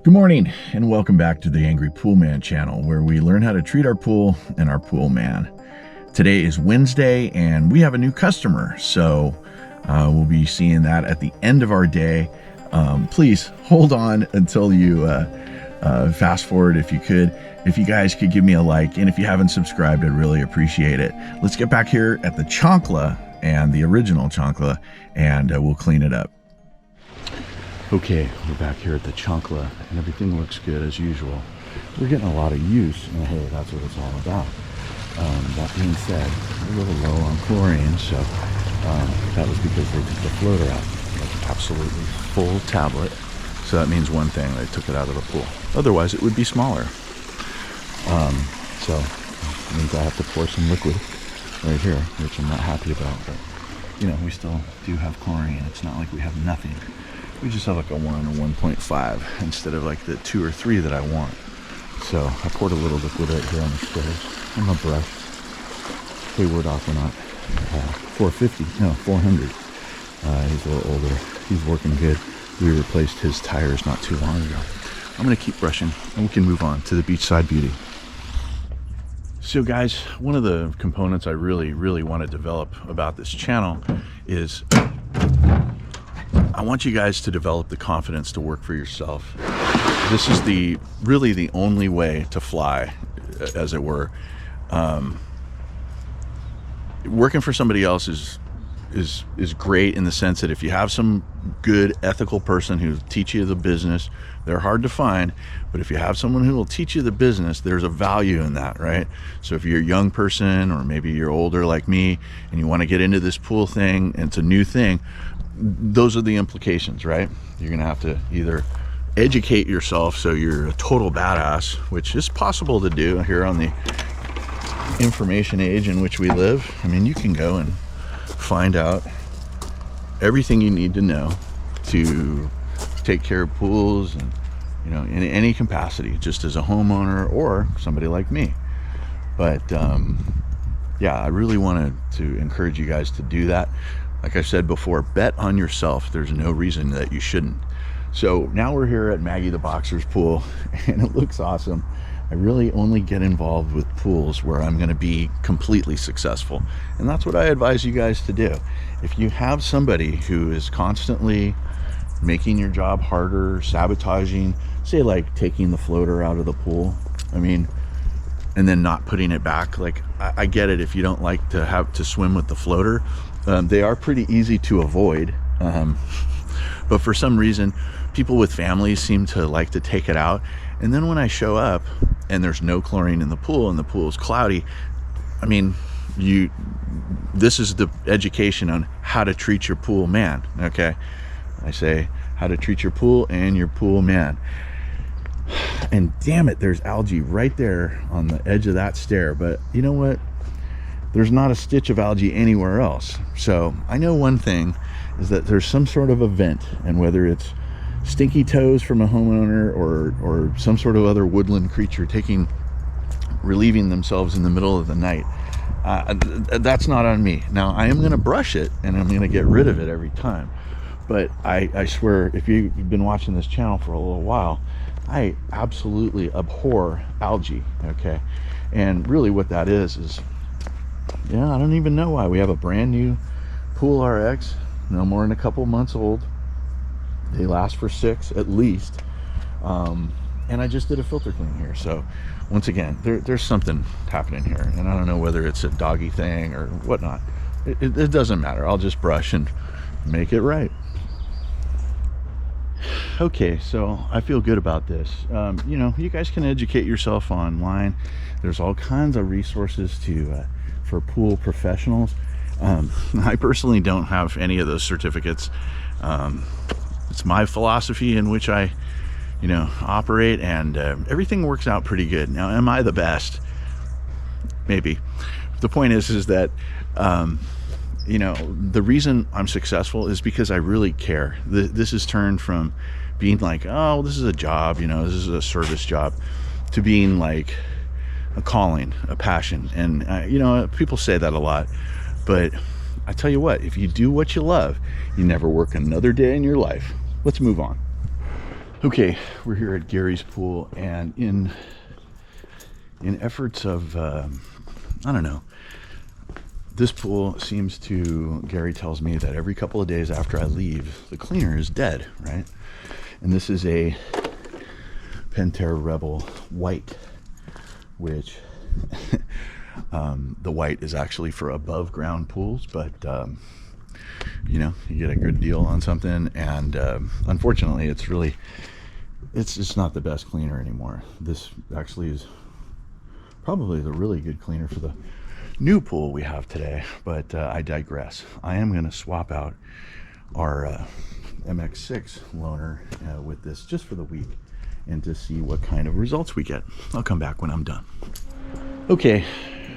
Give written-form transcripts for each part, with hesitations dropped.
Good morning and welcome back to the Angry Poolman channel, where we learn how to treat our pool and our pool man. Today is Wednesday and we have a new customer, so we'll be seeing that at the end of our day. Please hold on until you fast forward if you could. If you guys could give me a like, and if you haven't subscribed, I'd really appreciate it. Let's get back here at the chancla and the original chancla, and we'll clean it up. Okay, we're back here at the chancla and everything looks good as usual. We're getting a lot of use, and hey, that's what it's all about. That being said, we're a little low on chlorine, so that was because they took the floater out. Like, absolutely full tablet. So that means one thing, they took it out of the pool. Otherwise, it would be smaller. So it means I have to pour some liquid right here, which I'm not happy about. But, you know, we still do have chlorine. It's not like we have nothing. We just have like a 1 or 1.5 instead of like the 2 or 3 that I want. So I poured a little liquid right here on the stairs. And my brush. Hayward Aquanaut 450, no, 400. He's a little older. He's working good. We replaced his tires not too long ago. I'm gonna keep brushing and we can move on to the beachside beauty. So guys, one of the components I really want to develop about this channel is I want you guys to develop the confidence to work for yourself. This is really the only way to fly, as it were. Working for somebody else is great in the sense that if you have some good ethical person who teach you the business, they're hard to find, but if you have someone who will teach you the business, there's a value in that, right? So if you're a young person, or maybe you're older like me and you want to get into this pool thing and it's a new thing, those are the implications, right? You're gonna have to either educate yourself so you're a total badass, which is possible to do here on the information age in which we live. I mean, you can go and find out everything you need to know to take care of pools, and you know, in any capacity, just as a homeowner or somebody like me. But yeah, I really wanted to encourage you guys to do that. Like I said before, bet on yourself. There's no reason that you shouldn't. So now we're here at Maggie the Boxer's pool and it looks awesome. I really only get involved with pools where I'm going to be completely successful, and that's what I advise you guys to do. If you have somebody who is constantly making your job harder, sabotaging, say like taking the floater out of the pool, I mean, and then not putting it back, like I get it if you don't like to have to swim with the floater. They are pretty easy to avoid, but for some reason people with families seem to like to take it out, and then when I show up and there's no chlorine in the pool and the pool is cloudy, I mean, this is the education on how to treat your pool man. Okay, I say how to treat your pool and your pool man. And damn it, there's algae right there on the edge of that stair, but you know what, there's not a stitch of algae anywhere else. So I know one thing is that there's some sort of event, and whether it's stinky toes from a homeowner or some sort of other woodland creature relieving themselves in the middle of the night, that's not on me. Now I am going to brush it and I'm going to get rid of it every time, but I swear, if you've been watching this channel for a little while, I absolutely abhor algae. Okay, and really what that is yeah, I don't even know why. We have a brand new Pool RX, no more than a couple months old. They last for 6 at least, and I just did a filter clean here. So once again, there's something happening here, and I don't know whether it's a doggy thing or whatnot. It doesn't matter. I'll just brush and make it right. Okay, so I feel good about this. You know, you guys can educate yourself online. There's all kinds of resources for pool professionals. I personally don't have any of those certificates. It's my philosophy in which I, you know, operate, and everything works out pretty good. Now, am I the best? Maybe. The point is that you know, the reason I'm successful is because I really care. This has turned from being like, oh, this is a job, you know, this is a service job, to being like a calling, a passion. And you know, people say that a lot, but I tell you what, if you do what you love, you never work another day in your life. Let's move on. Okay, we're here at Gary's pool, and in efforts of I don't know, this pool seems to, Gary tells me that every couple of days after I leave, the cleaner is dead, right? And this is a Pentair Rebel white, which the white is actually for above ground pools, but you know, you get a good deal on something, and unfortunately it's not the best cleaner anymore. This actually is probably the really good cleaner for the new pool we have today, but I digress. I am going to swap out our MX6 loaner with this just for the week and to see what kind of results we get. I'll come back when I'm done. Okay,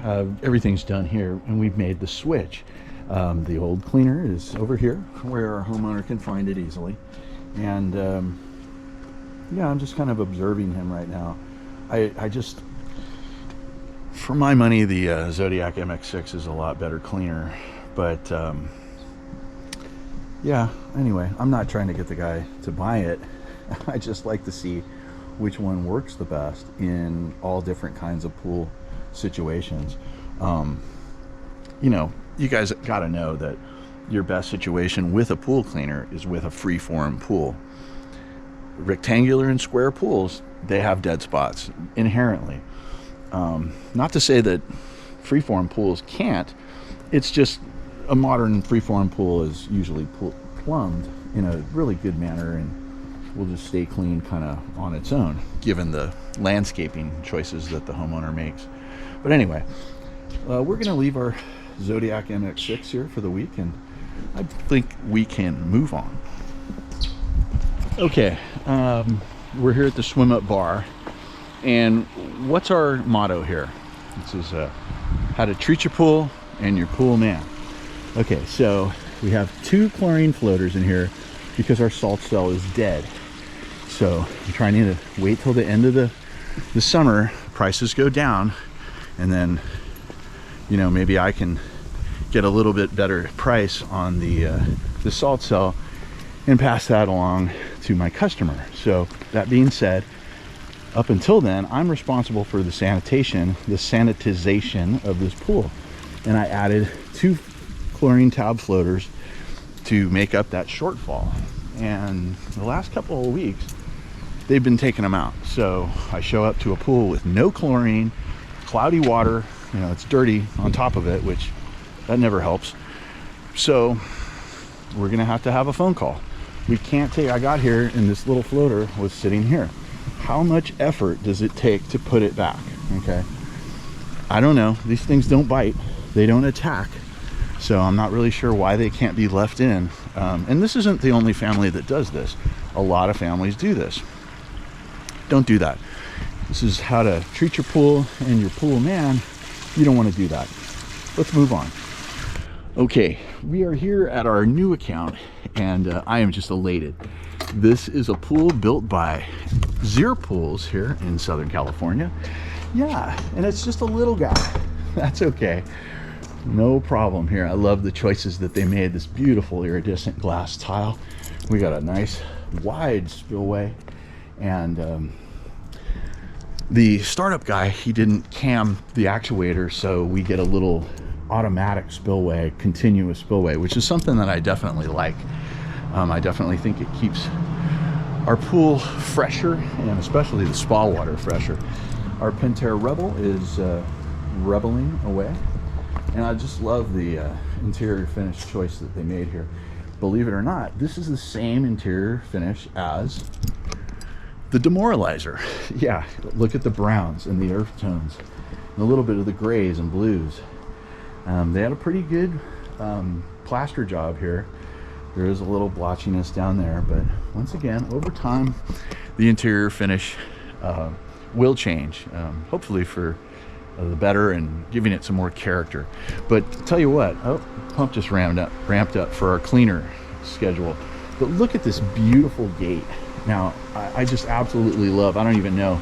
everything's done here, and we've made the switch. The old cleaner is over here where our homeowner can find it easily, and yeah, I'm just kind of observing him right now. I just, for my money, the Zodiac MX6 is a lot better cleaner, but yeah, anyway, I'm not trying to get the guy to buy it. I just like to see which one works the best in all different kinds of pool situations. You know, you guys got to know that your best situation with a pool cleaner is with a free-form pool. Rectangular and square pools, they have dead spots inherently. Not to say that free-form pools can't. It's just a modern free-form pool is usually plumbed in a really good manner and will just stay clean kind of on its own, given the landscaping choices that the homeowner makes. But anyway, we're going to leave our Zodiac MX6 here for the week, and I think we can move on. Okay, we're here at the swim up bar, and what's our motto here? This is how to treat your pool and your pool man. Okay, so we have 2 chlorine floaters in here because our salt cell is dead. So I'm trying to wait till the end of the summer, prices go down, and then, you know, maybe I can get a little bit better price on the salt cell and pass that along to my customer. So that being said, up until then, I'm responsible for the sanitization of this pool. And I added 2 chlorine tab floaters to make up that shortfall. And the last couple of weeks, they've been taking them out. So I show up to a pool with no chlorine, cloudy water, you know, it's dirty on top of it, which that never helps. So we're gonna have to have a phone call. We can't take, I got here and this little floater was sitting here. How much effort does it take to put it back? Okay, I don't know. These things don't bite, they don't attack, so I'm not really sure why they can't be left in. And this isn't the only family that does this. A lot of families do this. Don't do that. This is how to treat your pool and your pool man. You don't want to do that. Let's move on. Okay, we are here at our new account, and I am just elated. This is a pool built by Zero Pools here in Southern California. Yeah, and it's just a little guy. That's okay. No problem here. I love the choices that they made. This beautiful iridescent glass tile. We got a nice wide spillway, and the startup guy, he didn't cam the actuator, so we get a little automatic spillway, continuous spillway, which is something that I definitely like. I definitely think it keeps our pool fresher, and especially the spa water fresher. Our Pentair Rebel is rebelling away, and I just love the interior finish choice that they made here. Believe it or not, this is the same interior finish as the Demoralizer. Yeah, look at the browns and the earth tones and a little bit of the grays and blues. They had a pretty good plaster job here. There is a little blotchiness down there, but once again, over time, the interior finish will change, hopefully for the better and giving it some more character. But tell you what, oh, pump just ramped up for our cleaner schedule. But look at this beautiful gate. Now, I just absolutely love, I don't even know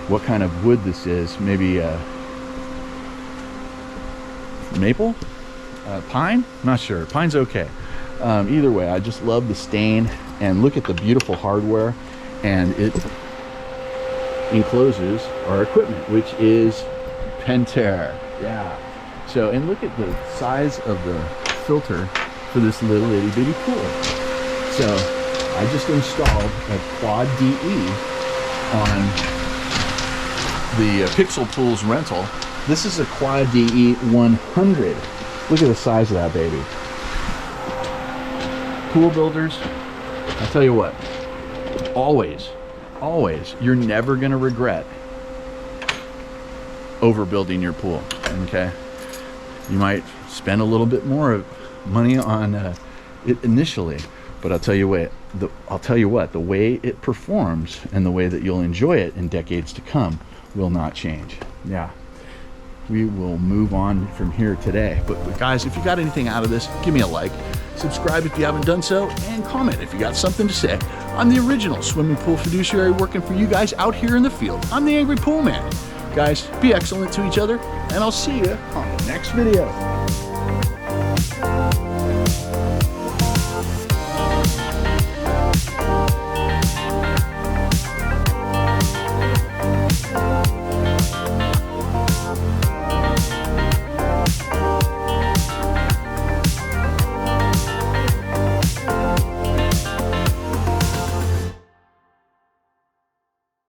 what kind of wood this is. Maybe maple? Pine? Not sure. Pine's okay. Either way, I just love the stain, and look at the beautiful hardware and it encloses our equipment, which is Pentair. Yeah. So, and look at the size of the filter for this little itty bitty pool. So I just installed a Quad DE on the Pixel Pools rental. This is a Quad DE 100. Look at the size of that baby. Pool builders, I'll tell you what, always, you're never gonna regret overbuilding your pool, okay? You might spend a little bit more money on it initially, but I'll tell you what, the way it performs and the way that you'll enjoy it in decades to come will not change. Yeah, we will move on from here today. But guys, if you got anything out of this, give me a like, subscribe if you haven't done so, and comment if you got something to say. I'm the original swimming pool fiduciary working for you guys out here in the field. I'm the Angry Pool Man. Guys, be excellent to each other, and I'll see you on the next video.